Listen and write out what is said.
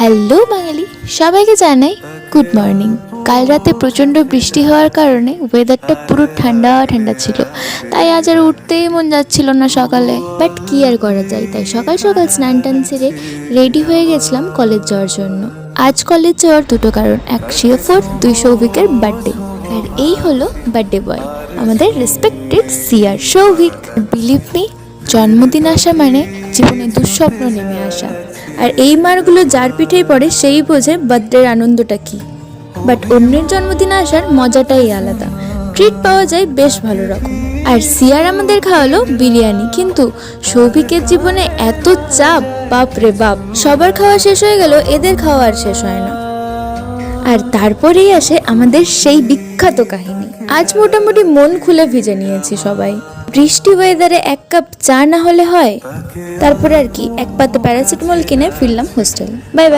Hello বাঙালি, সবাইকে জানাই good morning. কাল রাতে প্রচণ্ড বৃষ্টি হওয়ার কারণে ওয়েদারটা পুরো ঠান্ডা ঠান্ডা ছিল, তাই আজ আর উঠতেই মন যাচ্ছিল না সকালে। বাট কি আর করা যায়, তাই সকাল সকাল স্নান টান সেরে রেডি হয়ে গেছিলাম কলেজ যাওয়ার জন্য। আজ কলেজ যাওয়ার দুটো কারণ, এক শিওফোর, দুই সৌভিকের বার্থডে। আর এই হলো বার্থডে বয়, আমাদের respected CR Souvik. Believe me, জন্মদিন আসা মানে জীবনে দুঃস্বপ্ন নেমে আসা। আর এই মারগুলো যার পিঠেই পড়ে সেই বোঝে বার্থডের আনন্দটা কি। বাট অন্যের জন্মদিন আসার মজাটাই আলাদা, ট্রিট পাওয়া যায় বেশ ভালো রকম। আর সিয়ার আমাদের খাওয়ালো বিরিয়ানি, কিন্তু সৌভিকের জীবনে এত চাপ, বাপ রে বাপ। সবার খাওয়া শেষ হয়ে গেল, এদের খাওয়া আর শেষ হয় না। আর তারপরেই আসে আমাদের সেই বিখ্যাত কাহিনী। আজ মোটামুটি মন খুলে ভিজে নিয়েছি সবাই। বৃষ্টি ওয়েদারে এক কাপ চা না হলে হয়। তারপরে আর কি, এক পাতে প্যারাসিটামল কিনে ফিরলাম হোস্টেল। Bye bye.